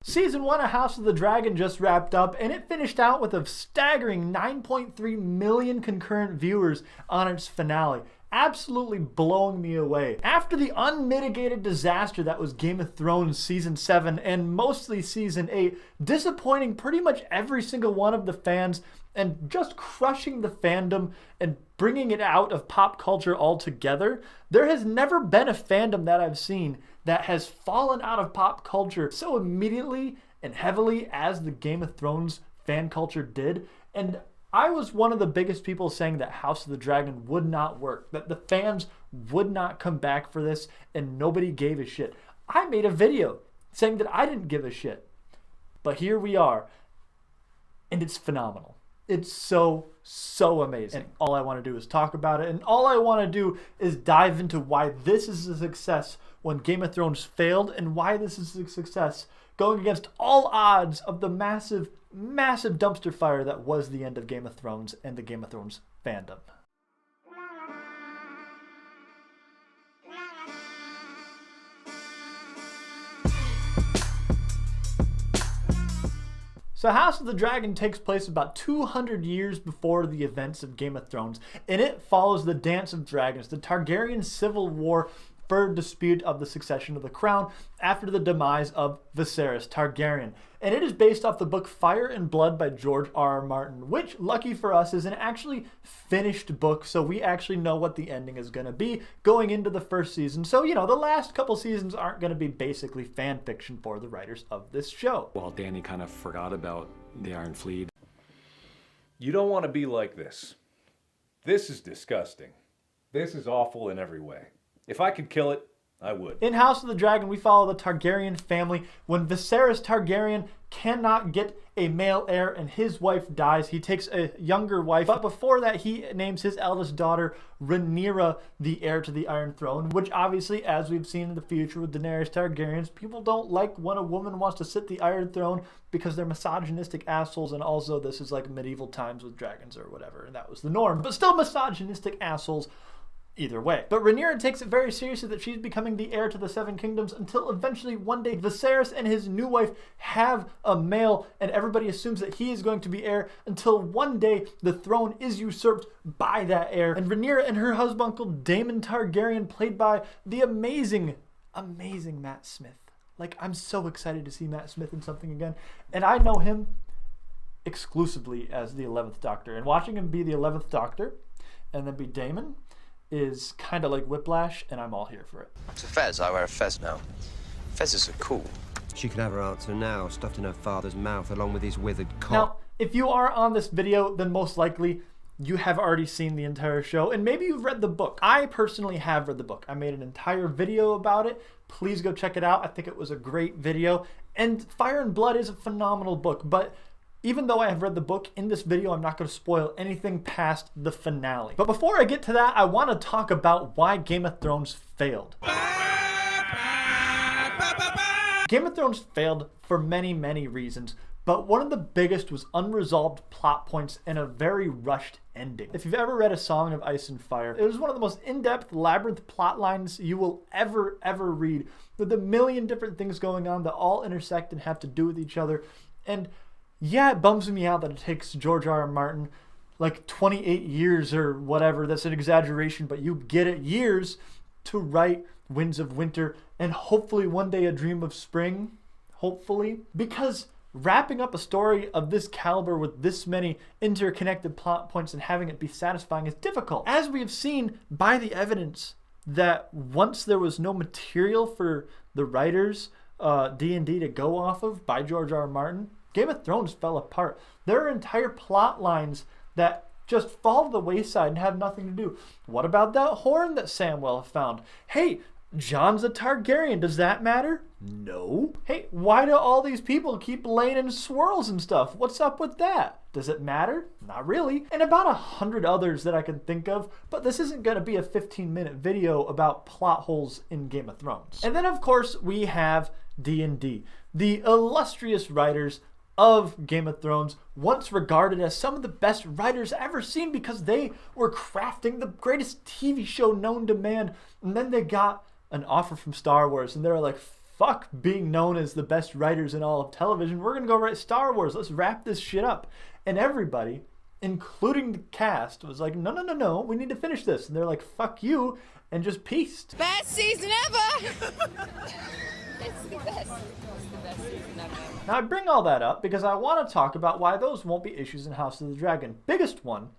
Season 1 of House of the Dragon just wrapped up, and it finished out with a staggering 9.3 million concurrent viewers on its finale. Absolutely blowing me away. After the unmitigated disaster that was Game of Thrones Season 7 and mostly Season 8, disappointing pretty much every single one of the fans and just crushing the fandom and bringing it out of pop culture altogether, there has never been a fandom that I've seen that has fallen out of pop culture so immediately and heavily as the Game of Thrones fan culture did. And I was one of the biggest people saying that House of the Dragon would not work, that the fans would not come back for this, and nobody gave a shit. I made a video saying that I didn't give a shit. But here we are, and it's phenomenal. It's so amazing. And all I want to do is talk about it, and all I want to do is dive into why this is a success when Game of Thrones failed, and why this is a success going against all odds of the massive dumpster fire that was the end of Game of Thrones and the Game of Thrones fandom. So House of the Dragon takes place about 200 years before the events of Game of Thrones, and it follows the Dance of Dragons, the Targaryen civil war for dispute of the succession of the crown after the demise of Viserys Targaryen. And it is based off the book Fire and Blood by George R.R. Martin, which, lucky for us, is an actually finished book, so we actually know what the ending is going to be going into the first season. So, you know, the last couple seasons aren't going to be basically fan fiction for the writers of this show. While Dany kind of forgot about the Iron Fleet. You don't want to be like this. This is disgusting. This is awful in every way. If I could kill it, I would. In House of the Dragon, we follow the Targaryen family. When Viserys Targaryen cannot get a male heir and his wife dies, he takes a younger wife. But before that, he names his eldest daughter Rhaenyra the heir to the Iron Throne, which obviously, as we've seen in the future with Daenerys Targaryens, people don't like when a woman wants to sit the Iron Throne because they're misogynistic assholes, and also this is like medieval times with dragons or whatever, and that was the norm. But still misogynistic assholes either way. But Rhaenyra takes it very seriously that she's becoming the heir to the Seven Kingdoms until eventually one day Viserys and his new wife have a male, and everybody assumes that he is going to be heir until one day the throne is usurped by that heir. And Rhaenyra and her husband Daemon Targaryen, played by the amazing Matt Smith. Like, I'm so excited to see Matt Smith in something again. And I know him exclusively as the 11th Doctor. And watching him be the 11th Doctor and then be Daemon is kind of like Whiplash, and I'm all here for it. It's a fez. I wear a fez now. Fezzes are cool. She can have her answer now, stuffed in her father's mouth along with his withered cock. Now, if you are on this video, then most likely you have already seen the entire show, and maybe you've read the book. I personally have read the book. I made an entire video about it. Please go check it out. I think it was a great video. And Fire and Blood is a phenomenal book, but even though I have read the book, in this video I'm not going to spoil anything past the finale. But before I get to that, I want to talk about why Game of Thrones failed. Game of Thrones failed for many reasons, but one of the biggest was unresolved plot points and a very rushed ending. If you've ever read A Song of Ice and Fire, it was one of the most in-depth labyrinth plot lines you will ever read, with a million different things going on that all intersect and have to do with each other. And yeah, it bums me out that it takes George R.R. Martin like 28 years or whatever. That's an exaggeration, but you get it, years to write Winds of Winter and hopefully one day A Dream of Spring. Hopefully. Because wrapping up a story of this caliber with this many interconnected plot points and having it be satisfying is difficult. As we have seen by the evidence that once there was no material for the writers D&D to go off of by George R.R. Martin, Game of Thrones fell apart. There are entire plot lines that just fall to the wayside and have nothing to do. What about that horn that Samwell found? Hey, Jon's a Targaryen. Does that matter? No. Hey, why do all these people keep laying in swirls and stuff? What's up with that? Does it matter? Not really. And about 100 others that I can think of, but this isn't going to be a 15-minute video about plot holes in Game of Thrones. And then, of course, we have D&D. The illustrious writers of Game of Thrones, once regarded as some of the best writers ever seen because they were crafting the greatest TV show known to man, and then they got an offer from Star Wars and they were like, fuck being known as the best writers in all of television. We're going to go write Star Wars. Let's wrap this shit up. And everybody, including the cast, was like, no, we need to finish this. And they're like, fuck you, and just peaced. Best season ever! It's the best. It's the best season ever. Now, I bring all that up because I want to talk about why those won't be issues in House of the Dragon. Biggest one,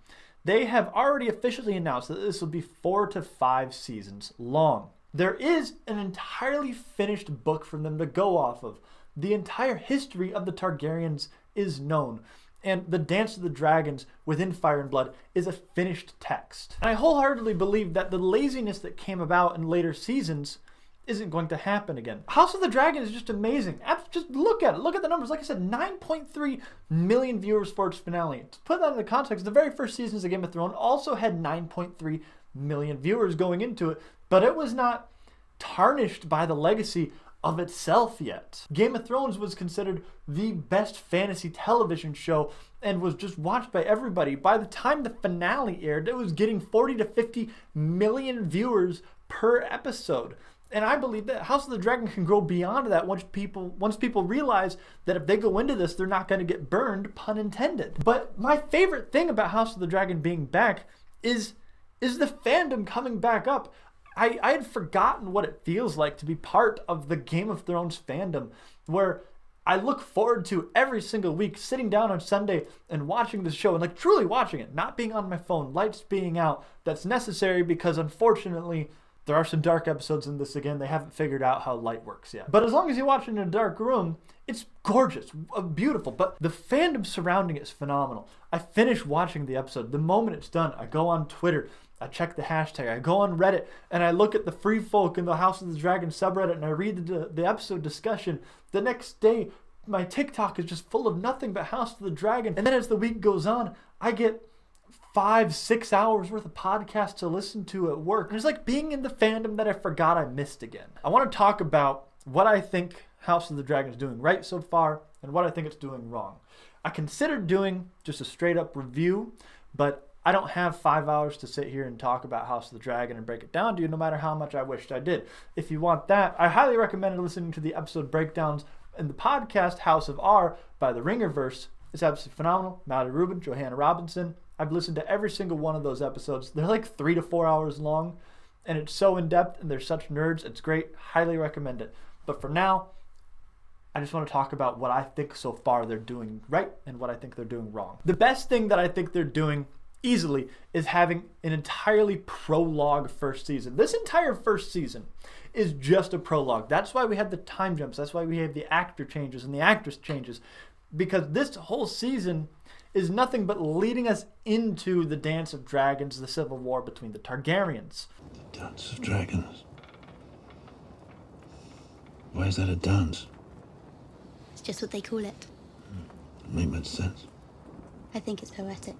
they have already officially announced that this will be 4 to 5 seasons long. There is an entirely finished book for them to go off of. The entire history of the Targaryens is known, and the Dance of the Dragons within Fire and Blood is a finished text. And I wholeheartedly believe that the laziness that came about in later seasons isn't going to happen again. House of the Dragon is just amazing. Just look at it. Look at the numbers. Like I said, 9.3 million viewers for its finale. To put that into context, the very first seasons of Game of Thrones also had 9.3 million viewers going into it, but it was not tarnished by the legacy of itself yet. Game of Thrones was considered the best fantasy television show and was just watched by everybody. By the time the finale aired, it was getting 40 to 50 million viewers per episode. And I believe that House of the Dragon can grow beyond that once people realize that if they go into this, they're not going to get burned, pun intended. But my favorite thing about House of the Dragon being back is the fandom coming back up. I had forgotten what it feels like to be part of the Game of Thrones fandom, where I look forward to every single week sitting down on Sunday and watching the show and like truly watching it, not being on my phone, lights being out. That's necessary because unfortunately there are some dark episodes in this again. They haven't figured out how light works yet. But as long as you watch it in a dark room, it's gorgeous, beautiful. But the fandom surrounding it is phenomenal. I finish watching the episode. The moment it's done, I go on Twitter, I check the hashtag, I go on Reddit, and I look at the Free Folk in the House of the Dragon subreddit, and I read the episode discussion. The next day, my TikTok is just full of nothing but House of the Dragon. And then as the week goes on, I get 5-6 hours worth of podcasts to listen to at work. And it's like being in the fandom that I forgot I missed again. I want to talk about what I think House of the Dragon is doing right so far and what I think it's doing wrong. I considered doing just a straight up review, but I don't have 5 hours to sit here and talk about House of the Dragon and break it down to you, no matter how much I wished I did. If you want that, I highly recommend listening to the episode breakdowns in the podcast House of R by the Ringerverse. It's absolutely phenomenal. Mallory Rubin, Johanna Robinson. I've listened to every single one of those episodes. They're like 3 to 4 hours long, and it's so in-depth, and they're such nerds. It's great. Highly recommend it. But for now, I just want to talk about what I think so far they're doing right and what I think they're doing wrong. The best thing that I think they're doing easily is having an entirely prologue first season. This entire first season is just a prologue. That's why we had the time jumps. That's why we have the actor changes and the actress changes, because this whole season is nothing but leading us into the Dance of Dragons, the civil war between the Targaryens. The Dance of Dragons? Why is that a dance? It's just what they call it. Doesn't make much sense. I think it's poetic.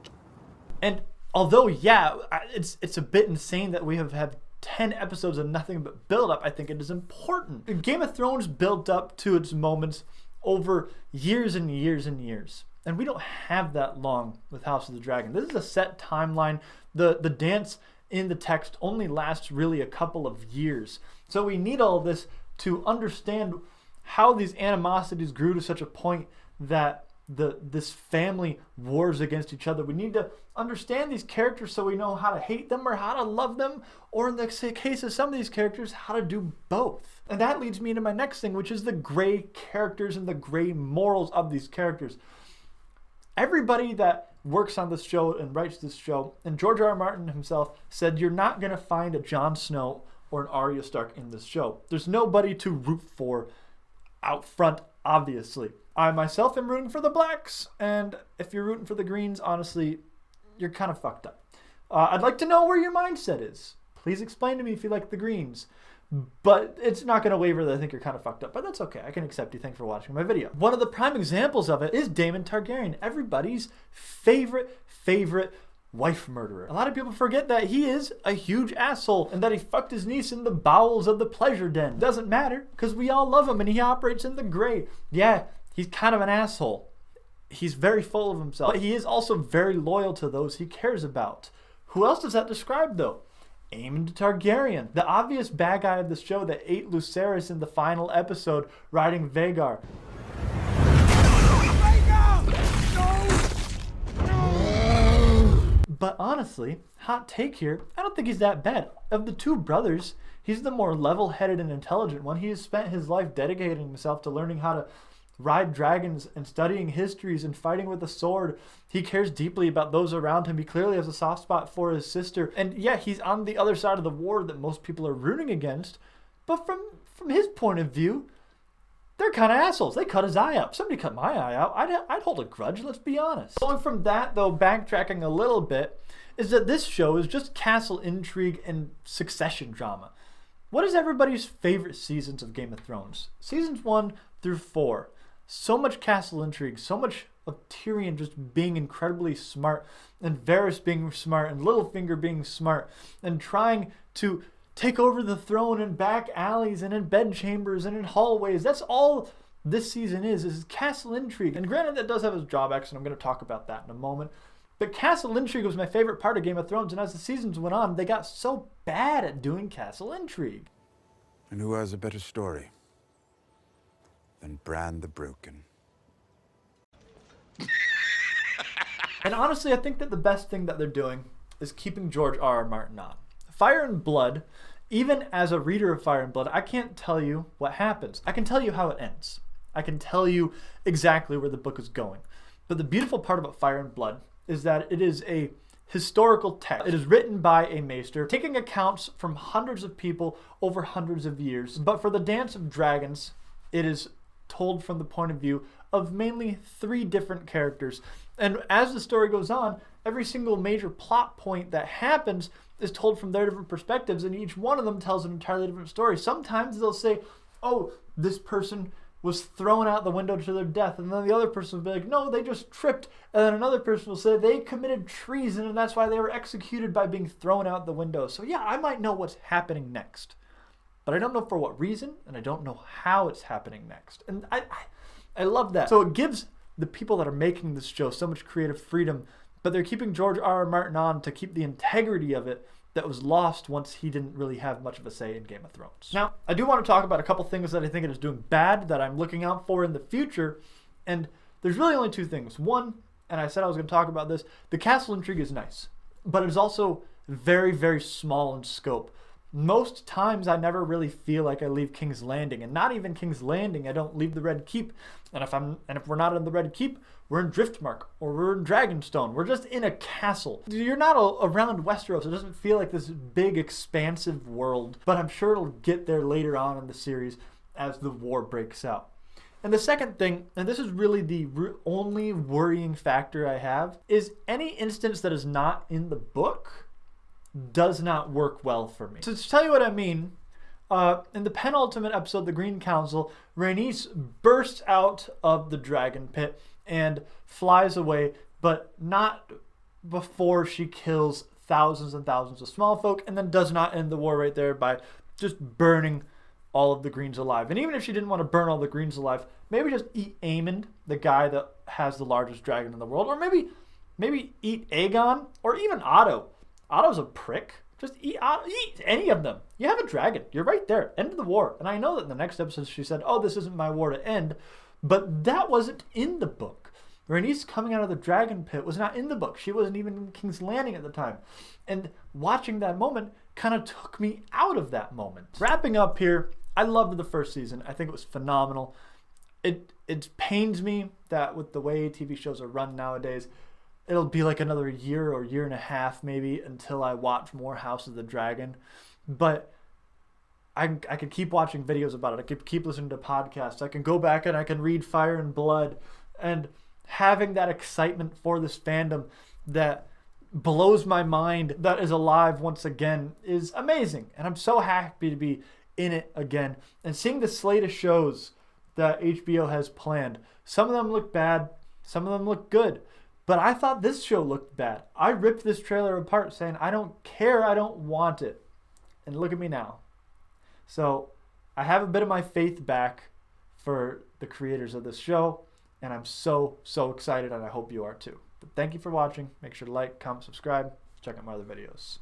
And although, yeah, it's a bit insane that we have had 10 episodes of nothing but build-up, I think it is important. Game of Thrones built up to its moments over years and years and years. And we don't have that long with House of the Dragon. This is a set timeline. The dance in the text only lasts really a couple of years. So we need all this to understand how these animosities grew to such a point that this family wars against each other. We need to understand these characters so we know how to hate them or how to love them, or in the case of some of these characters, how to do both. And that leads me into my next thing, which is the gray characters and the gray morals of these characters. Everybody that works on this show and writes this show, and George R.R. Martin himself said, you're not going to find a Jon Snow or an Arya Stark in this show. There's nobody to root for out front, obviously. I myself am rooting for the blacks, and if you're rooting for the greens, honestly, you're kind of fucked up. I'd like to know where your mindset is. Please explain to me if you like the greens. But it's not going to waver that I think you're kind of fucked up. But that's okay. I can accept you. Thanks for watching my video. One of the prime examples of it is Daemon Targaryen. Everybody's favorite wife murderer. A lot of people forget that he is a huge asshole and that he fucked his niece in the bowels of the pleasure den. Doesn't matter, because we all love him and he operates in the gray. Yeah, he's kind of an asshole. He's very full of himself. But he is also very loyal to those he cares about. Who else does that describe, though? Aemond Targaryen, the obvious bad guy of the show that ate Lucerys in the final episode, riding Vhagar. But honestly, hot take here, I don't think he's that bad. Of the two brothers, he's the more level-headed and intelligent one. He has spent his life dedicating himself to learning how to ride dragons and studying histories and fighting with a sword. He cares deeply about those around him. He clearly has a soft spot for his sister. And yeah, he's on the other side of the war that most people are rooting against. But from his point of view, they're kind of assholes. They cut his eye out. If somebody cut my eye out, I'd hold a grudge, let's be honest. Going from that, though, backtracking a little bit, is that this show is just castle intrigue and succession drama. What is everybody's favorite seasons of Game of Thrones? Seasons 1 through 4. So much castle intrigue, so much of Tyrion just being incredibly smart, and Varys being smart, and Littlefinger being smart, and trying to take over the throne in back alleys and in bedchambers and in hallways. That's all this season is castle intrigue. And granted, that does have its drawbacks, and I'm going to talk about that in a moment. But castle intrigue was my favorite part of Game of Thrones, and as the seasons went on, they got so bad at doing castle intrigue. And who has a better story than Bran the Broken? And honestly, I think that the best thing that they're doing is keeping George R.R. Martin on. Fire and Blood, even as a reader of Fire and Blood, I can't tell you what happens. I can tell you how it ends. I can tell you exactly where the book is going. But the beautiful part about Fire and Blood is that it is a historical text. It is written by a maester, taking accounts from hundreds of people over hundreds of years. But for the Dance of Dragons, it is told from the point of view of mainly 3 different characters. And as the story goes on, every single major plot point that happens is told from their different perspectives, and each one of them tells an entirely different story. Sometimes they'll say, oh, this person was thrown out the window to their death, and then the other person will be like, no, they just tripped, and then another person will say they committed treason and that's why they were executed by being thrown out the window. So yeah, I might know what's happening next, but I don't know for what reason, and I don't know how it's happening next. And I love that. So it gives the people that are making this show so much creative freedom, but they're keeping George R.R. Martin on to keep the integrity of it that was lost once he didn't really have much of a say in Game of Thrones. Now, I do want to talk about a couple things that I think it is doing bad that I'm looking out for in the future, and there's really only 2 things. One, and I said I was going to talk about this, the castle intrigue is nice, but it is also very, very small in scope. Most times I never really feel like I leave King's Landing, and not even King's Landing, I don't leave the Red Keep. And if we're not in the Red Keep, we're in Driftmark or we're in Dragonstone. We're just in a castle. You're not around Westeros. It doesn't feel like this big expansive world, but I'm sure it'll get there later on in the series as the war breaks out. And the second thing, and this is really the only worrying factor I have, is any instance that is not in the book does not work well for me. So to tell you what I mean, in the penultimate episode, The Green Council, Rhaenys bursts out of the dragon pit and flies away, but not before she kills thousands and thousands of small folk, and then does not end the war right there by just burning all of the Greens alive. And even if she didn't want to burn all the Greens alive, maybe just eat Aemond, the guy that has the largest dragon in the world, or maybe eat Aegon, or even Otto. Otto's a prick. Just eat any of them. You have a dragon. You're right there. End of the war. And I know that in the next episode she said, oh, this isn't my war to end. But that wasn't in the book. Rhaenys coming out of the dragon pit was not in the book. She wasn't even in King's Landing at the time. And watching that moment kind of took me out of that moment. Wrapping up here, I loved the first season. I think it was phenomenal. It pains me that with the way TV shows are run nowadays, it'll be like another year or year and a half maybe until I watch more House of the Dragon. But I could keep watching videos about it. I could keep listening to podcasts. I can go back and I can read Fire and Blood. And having that excitement for this fandom that blows my mind, that is alive once again, is amazing. And I'm so happy to be in it again. And seeing the slate of shows that HBO has planned. Some of them look bad. Some of them look good. But I thought this show looked bad. I ripped this trailer apart saying, I don't care, I don't want it. And look at me now. So I have a bit of my faith back for the creators of this show. And I'm so, so excited, and I hope you are too. But thank you for watching. Make sure to like, comment, subscribe. Check out my other videos.